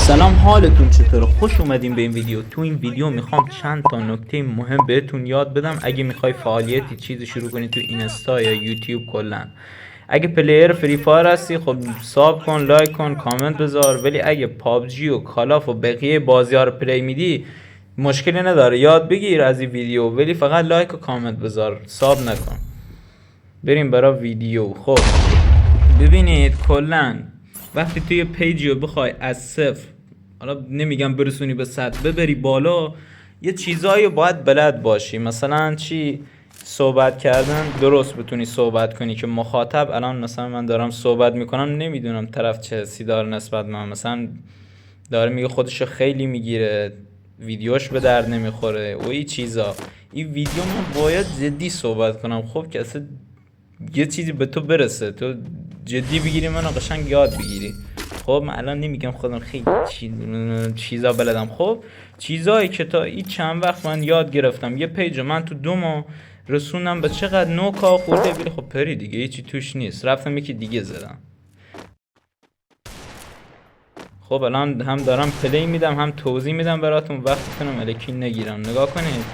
سلام، حالتون چطوره؟ خوش اومدین به این ویدیو. تو این ویدیو میخوام چند تا نکته مهم بهتون یاد بدم اگه میخوای فعالیتی چیزی شروع کنی تو اینستا یا یوتیوب کلا. اگه پلیر فری فایر هستی خب ساب کن، لایک کن، کامنت بذار. ولی اگه پابجی و کالاف و بقیه بازی ها رو پلی میدی مشکلی نداره، یاد بگیر از این ویدیو، ولی فقط لایک و کامنت بذار، ساب نکن. بریم برای ویدیو. خب ببینید، کلا وقتی توی پیجی رو بخوای از صفر، حالا نمیگم برسونی به 100، ببری بالا، یه چیزایی باید بلد باشی. مثلا چی؟ صحبت کردن درست بتونی صحبت کنی که مخاطب، الان مثلا من دارم صحبت میکنم نمیدونم طرف چه حسی داره نسبت من، مثلا داره میگه خودشو خیلی میگیره، ویدیوش به درد نمیخوره و این چیزا. این ویدیو من باید جدی صحبت کنم خب که اصلا یه چیزی به تو برسه، تو جدی بگیری، منو قشنگ یاد بگیری. خب من الان نمیگم خودم خیلی چیزا بلدم، خب چیزایی که تا این چند وقت من یاد گرفتم. یه پیج من تو 2 ماه رسوندم به چقدر 9K خورده. ولی خب پری دیگه هیچی توش نیست، رفتم یکی دیگه زدم. خب الان هم دارم پلی میدم هم توضیح میدم براتون، وقتتونم الکی نگیرم. نگاه کنید،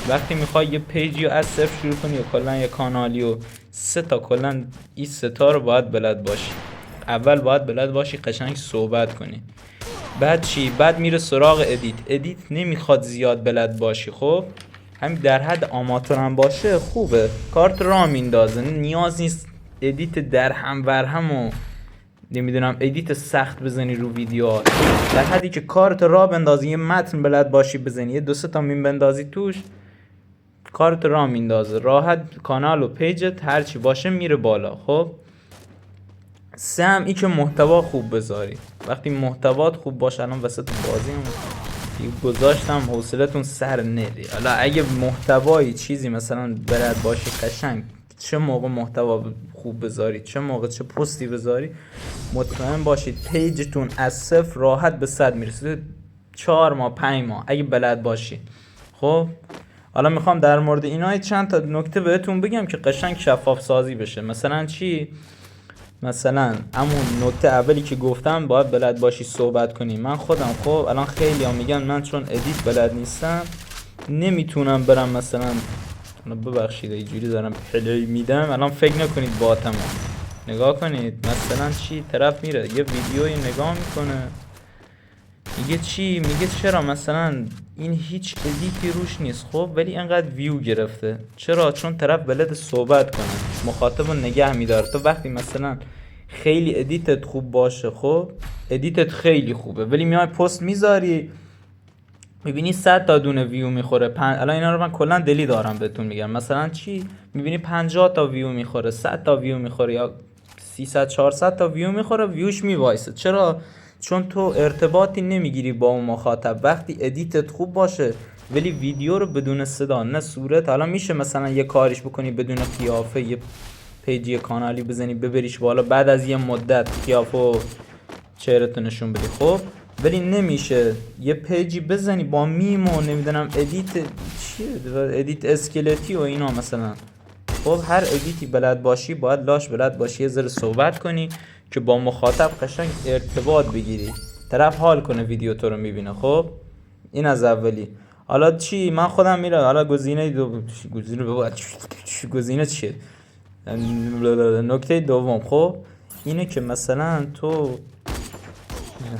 وقتی میخوای یه پیجی رو از صفر شروع کنی یا کلا یه کانالی و 3 تا، کلا این 3 تا رو باید بلد باشی. اول باید بلد باشی قشنگ صحبت کنی. بعد چی؟ بعد میره سراغ ادیت نمیخواد زیاد بلد باشی. خب همین در حد آماتور هم باشه خوبه، کارت را میندازه، نیاز نیست ادیت در هم ور هم و نمیدونم ادیت سخت بزنی رو ویدیو. در حدی که کارت را بندازی، یه متن بلد باشی بزنی، یه 2-3 تا میم بندازی توش، کارت را میندازه راحت. کانال و پیجت هرچی باشه میره بالا. خب سم ای که محتوا خوب بذاری. وقتی محتوات خوب باشه، الان وسط بازی هم گذاشتم حوصلتون سر نری. حالا اگه محتوایی چیزی مثلا بلد باشی قشنگ، چه موقع محتوا خوب بذاری، چه موقع چه پستی بذاری، مطمئن باشید پیجتون از صفر راحت به 100 میرسه. 4 ماه 5 ماه اگه بلد باشی. خب حالا میخوام در مورد اینا چند تا نکته بهتون بگم که قشنگ شفاف سازی بشه. مثلا چی؟ مثلا همون نکته اولی که گفتم، باید بلد باشی صحبت کنی. من خودم خب الان خیلی ها میگن من چون ادیت بلد نیستم نمیتونم برم مثلا، ببخشید اینجوری دارم پلی میدم، الان فکر نکنید باتم. نگاه کنید مثلا چی؟ طرف میره یه ویدیوی نگاه میکنه، میگه چی؟ میگه چرا مثلا این هیچ ادیتی روش نیست، خب ولی انقدر ویو گرفته. چرا؟ چون طرف بلد صحبت کنه، مخاطب رو نگه میداره. تو وقتی مثلا خیلی ادیتت خوب باشه، خب ادیتت خیلی خوبه، ولی میای پست میذاری میبینی 100 تا دونه ویو میخوره. الان اینا رو من کلا دلی دارم بهتون میگم. مثلا چی؟ میبینی 50 تا ویو میخوره، 100 تا ویو میخوره، یا 300-400 تا ویو میخوره، ویوش میوایسه. چرا؟ چون تو ارتباطی نمیگیری با اون مخاطب. وقتی ادیتت خوب باشه ولی ویدیو رو بدون صدا نه صورت، حالا میشه مثلا یه کاریش بکنی بدون قیافه، یه پیجی کانالی بزنی ببریش بالا، بعد از یه مدت قیافه و چهرهتو نشون بدی. خب ولی نمیشه یه پیجی بزنی با میم و نمیدونم ادیت چیه، ادیت اسکلتی و اینا مثلا. خب هر ادیتی بلد باشی باید لاش بلد باشی، یه ذره صحبت کنی که با مخاطب قشنگ ارتباط بگیری، طرف حال کنه ویدیو تو رو میبینه. خب این از اولی. حالا چی؟ من خودم میرم حالا گزینه چیه؟ نکته دوم خب اینه که مثلا تو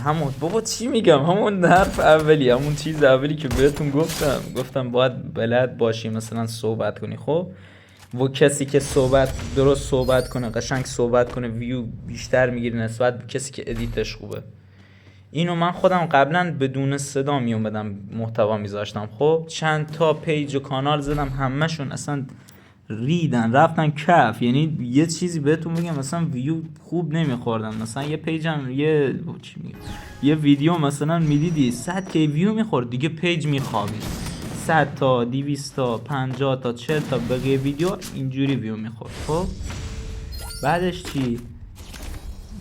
همون بابا چی میگم، همون حرف اولی، همون چیز اولی که بهتون گفتم باید بلد باشی مثلا صحبت کنی. خب و کسی که درست صحبت کنه، قشنگ صحبت کنه، ویو بیشتر میگیره نسبت به کسی که ادیتش خوبه. اینو من خودم قبلا بدون صدا میومدم محتوا میذاشتم. خب چند تا پیج و کانال زدم، همه‌شون اصلا ریدن رفتن کف. یعنی یه چیزی بهتون بگم، مثلا ویو خوب نمیخوردن. مثلا یه پیجم یه ویدیو مثلا میدیدی 100 کی ویو میخورد، دیگه پیج میخوابید. 100 تا 200 تا 50 تا 40 تا بقیه ویدیو اینجوری ویو میخورد. خب بعدش چی؟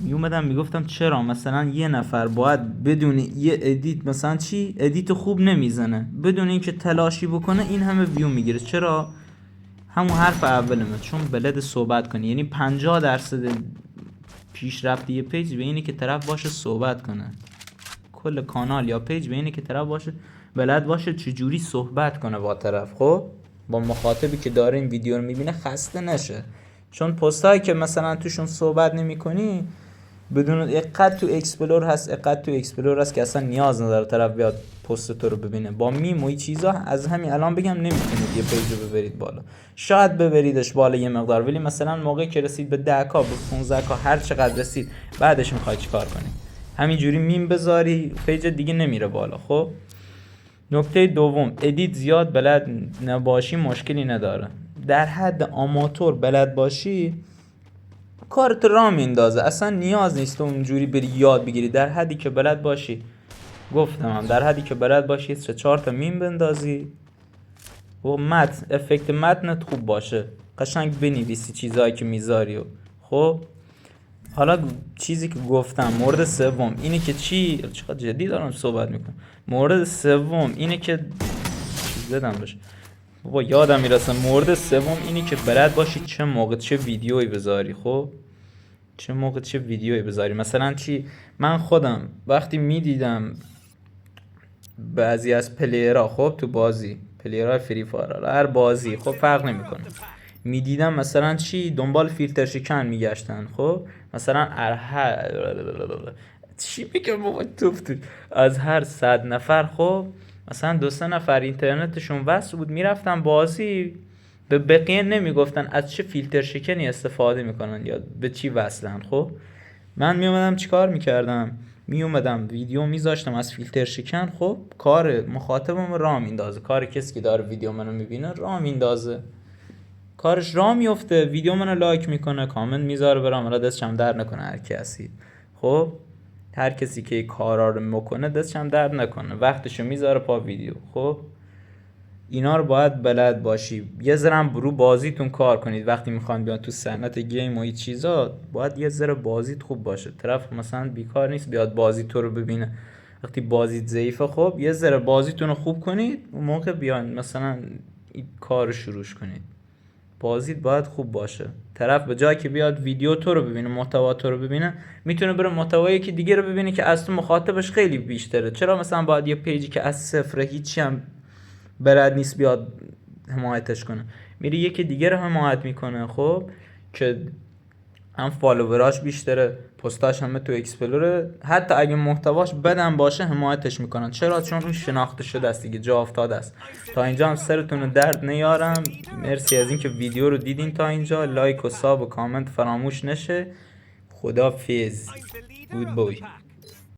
میومدم میگفتم چرا مثلا یه نفر باید بدون یه ادیت، مثلا چی؟ ادیت خوب نمیزنه، بدون اینکه تلاشی بکنه این همه ویو میگیره. چرا؟ همون حرف اولمه، چون بلد صحبت کنی. یعنی 50% پیشرفت یه پیج به اینه که طرف باشه صحبت کنه. کل کانال یا پیج به اینه که طرف باشه بلد باشه چجوری صحبت کنه با طرف، خب با مخاطبی که داره این ویدیو رو میبینه خسته نشه. چون پستایی که مثلا توشون صحبت نمی‌کنی بدون اقد تو اکسپلور هست که اصلا نیاز نداره طرف بیاد پست تو رو ببینه. با میم و این چیزا از همین الان بگم نمیتونید یه پیج رو ببرید بالا. شاید ببریدش بالا یه مقدار، ولی مثلا موقعی که رسید به 10k به 15k هر چقدر رسید بعدش میخوای چیکار کنی؟ همینجوری میم بذاری پیج دیگه نمیره بالا. خب نکته دوم، ادیت زیاد بلد نباشی مشکلی نداره. در حد آماتور بلد باشی کارت را میندازه، اصلا نیاز نیست اونجوری بری یاد بگیری. در حدی که بلد باشی، گفتم در حدی که بلد باشی 3-4 تا میم بندازی و متن افکت متنت خوب باشه، قشنگ بنویسی چیزایی که میذاری. خب حالا چیزی که گفتم مورد سوم اینه که چقدر جدی دارم صحبت میکنم. مورد سوم اینه که زدم بشه بابا یادم میرسه. مورد سوم اینه که بلد باشی چه موقع چه ویدیویی بذاری. خب چه موقع چه ویدیویی بذاری. مثلا من خودم وقتی میدیدم بعضی از پلیرها، خب تو بازی پلیرهای فری فایر هر بازی خب فرق نمیکنه، میدیدم مثلا دنبال فیلتر شکن میگشتن. خب مثلا میگم بابا از هر 100 نفر خب مثلا 2-3 نفر اینترنتشون وصل بود میرفتن بازی، به بقیه نمیگفتن از چه فیلتر شکنی استفاده میکنن یا به چی وصلن. خب من میومدم چیکار میکردم؟ میومدم ویدیو میذاشتم از فیلتر شکن. خب کار مخاطبم راه میندازه، کار کسی که داره ویدیو منو میبینه راه میندازه، کارش راه میفته، ویدیو منو لایک میکنه، کامنت میذاره، برام حالا دستشم در نکنه هر کسی. خب هر کسی که کارا رو میکنه دستشم درد نکنه، وقتشو میذاره پا ویدیو. خب اینا رو باید بلد باشی. یه ذره رو بازیتون کار کنید وقتی میخوان بیان تو صنعت گیم و این چیزا، باید یه ذره بازیت خوب باشه. طرف مثلا بیکار نیست بیاد بازی تو رو ببینه وقتی بازیت ضعیفه. خب یه ذره بازیتون رو خوب کنید، اون موقع بیان مثلا این کار شروع کنید. بازیت باید خوب باشه. طرف به جای که بیاد ویدیو تو رو ببینه، محتوا تو رو ببینه، میتونه بره محتوای یکی دیگه رو ببینه که از تو مخاطبش خیلی بیشتره. چرا مثلا باید یه پیجی که از صفر هیچی هم بلد نیست بیاد حمایتش کنه؟ میری یکی دیگه رو حمایت میکنه. خب که هم فالووراش بیشتره، پستاش همه تو اکسپلوره، حتی اگه محتواش بدم باشه حمایتش میکنن. چرا؟ چون اون شناخته شده است دیگه، جا افتاده است. تا اینجا هم سرتون رو درد نیارم. مرسی از اینکه ویدیو رو دیدین تا اینجا. لایک و ساب و کامنت فراموش نشه. خدافظ. گود بای.